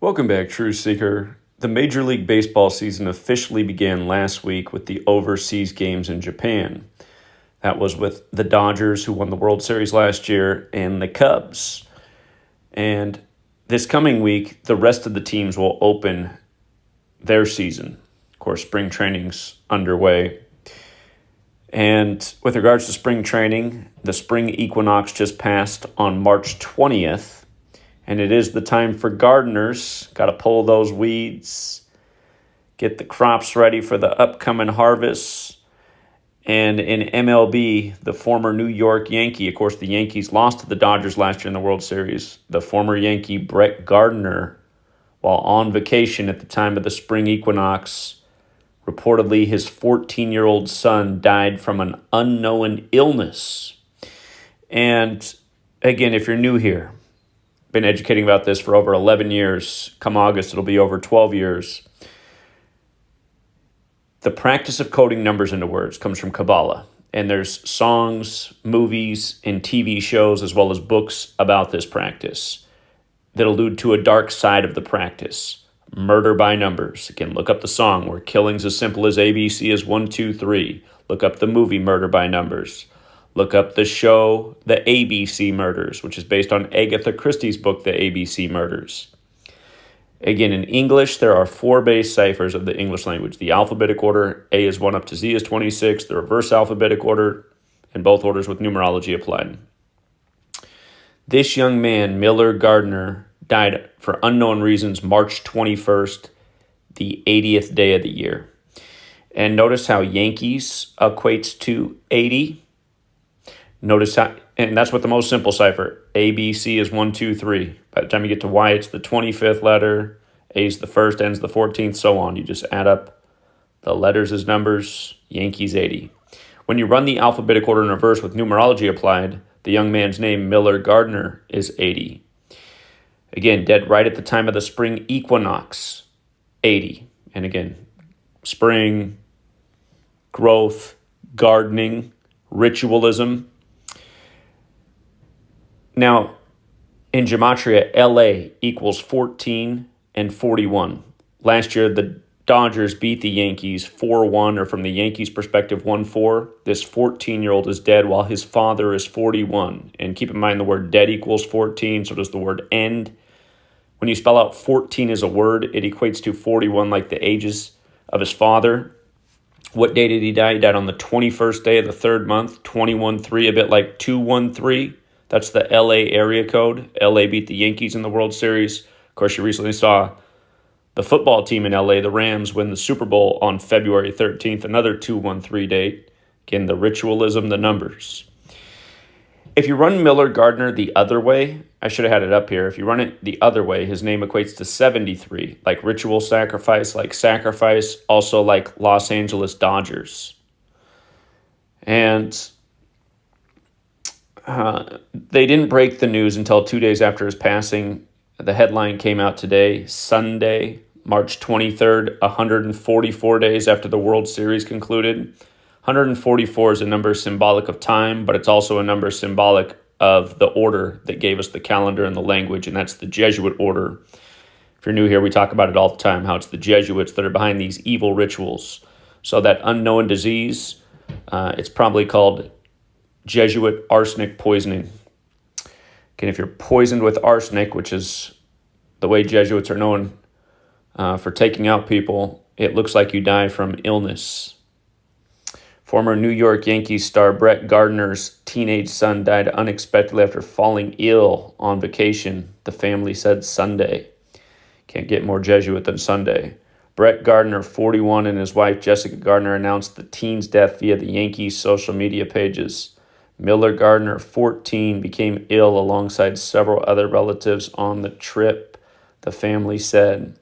Welcome back, Truth Seeker. The Major League Baseball season officially began last week with the overseas games in Japan. That was with the Dodgers, who won the World Series last year, and the Cubs. And this coming week, the rest of the teams will open their season. Of course, spring training's underway. And with regards to spring training, the spring equinox just passed on March 20th. And it is the time for gardeners. Got to pull those weeds, get the crops ready for the upcoming harvests. And in MLB, the former New York Yankee, of course, the Yankees lost to the Dodgers last year in the World Series. The former Yankee Brett Gardner, while on vacation at the time of the spring equinox, reportedly his 14-year-old son died from an unknown illness. And again, if you're new here, been educating about this for over 11 years. Come August, it'll be over 12 years. The practice of coding numbers into words comes from Kabbalah. And there's songs, movies, and TV shows, as well as books about this practice that allude to a dark side of the practice. Murder by numbers. Again, look up the song where killing's as simple as ABC is 1, 2, 3. Look up the movie Murder by Numbers. Look up the show, The ABC Murders, which is based on Agatha Christie's book, The ABC Murders. Again, in English, there are 4 base ciphers of the English language. The alphabetic order, A is 1 up to Z is 26. The reverse alphabetic order, and both orders with numerology applied. This young man, Miller Gardner, died for unknown reasons March 21st, the 80th day of the year. And notice how Yankees equates to 80. Notice how, and that's with the most simple cipher. A, B, C is 1, 2, 3. By the time you get to Y, it's the 25th letter. A is the first, N's the 14th, so on. You just add up the letters as numbers. Yankees 80. When you run the alphabetic order in reverse with numerology applied, the young man's name, Miller Gardner, is 80. Again, dead right at the time of the spring equinox, 80. And again, spring, growth, gardening, ritualism. Now, in GEMATRIA, LA equals 14 and 41. Last year, the Dodgers beat the Yankees 4-1, or from the Yankees' perspective, 1-4. This 14-year-old is dead while his father is 41. And keep in mind the word dead equals 14, so does the word end. When you spell out 14 as a word, it equates to 41 like the ages of his father. What day did he die? He died on the 21st day of the 3rd month, 21-3, a bit like 213. That's the LA area code. LA beat the Yankees in the World Series. Of course, you recently saw the football team in LA, the Rams, win the Super Bowl on February 13th, another 213 date. Again, the ritualism, the numbers. If you run Miller Gardner the other way, I should have had it up here. If you run it the other way, his name equates to 73, like ritual sacrifice, also like Los Angeles Dodgers. And they didn't break the news until 2 days after his passing. The headline came out today, Sunday, March 23rd, 144 days after the World Series concluded. 144 is a number symbolic of time, but it's also a number symbolic of the order that gave us the calendar and the language, and that's the Jesuit order. If you're new here, we talk about it all the time, how it's the Jesuits that are behind these evil rituals. So that unknown disease, it's probably called Jesuit arsenic poisoning. Okay, if you're poisoned with arsenic, which is the way Jesuits are known for taking out people, it looks like you die from illness. Former New York Yankees star Brett Gardner's teenage son died unexpectedly after falling ill on vacation, the family said Sunday. Can't get more Jesuit than Sunday. Brett Gardner, 41, and his wife Jessica Gardner announced the teen's death via the Yankees' social media pages. Miller Gardner, 14, became ill alongside several other relatives on the trip, the family said.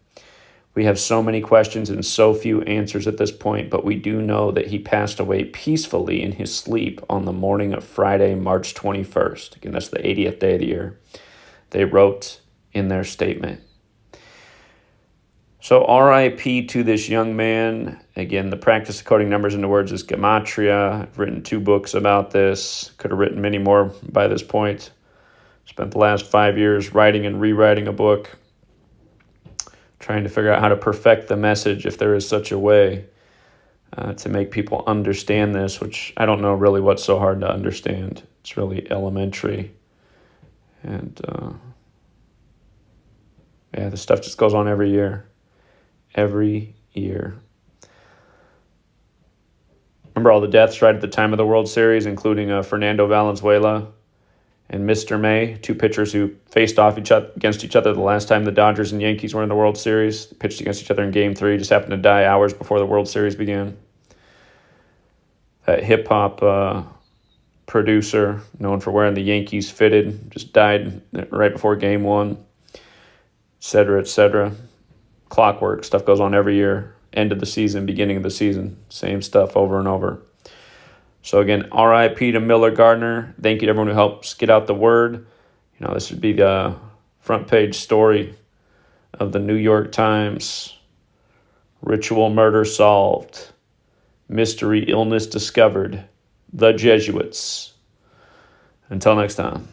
We have so many questions and so few answers at this point, but we do know that he passed away peacefully in his sleep on the morning of Friday, March 21st. Again, that's the 80th day of the year. They wrote in their statement. So RIP to this young man. Again, the practice of coding numbers into words is GEMATRIA. I've written 2 books about this. Could have written many more by this point. Spent the last 5 years writing and rewriting a book. trying to figure out how to perfect the message, if there is such a way, to make people understand this, which I don't know really what's so hard to understand. It's really elementary. And yeah, this stuff just goes on every year. Every year. Remember all the deaths right at the time of the World Series, including Fernando Valenzuela and Mr. May, two pitchers who faced off against each other the last time the Dodgers and Yankees were in the World Series. They pitched against each other in Game 3, just happened to die hours before the World Series began. That hip-hop producer, known for wearing the Yankees fitted, just died right before Game 1, et cetera, et cetera. Clockwork, stuff goes on every year. End of the season, beginning of the season, same stuff over and over. So again, R.I.P. to Miller Gardner. Thank you to everyone who helps get out the word. You know, this would be the front page story of the New York Times. Ritual murder solved. Mystery illness discovered. The Jesuits. Until next time.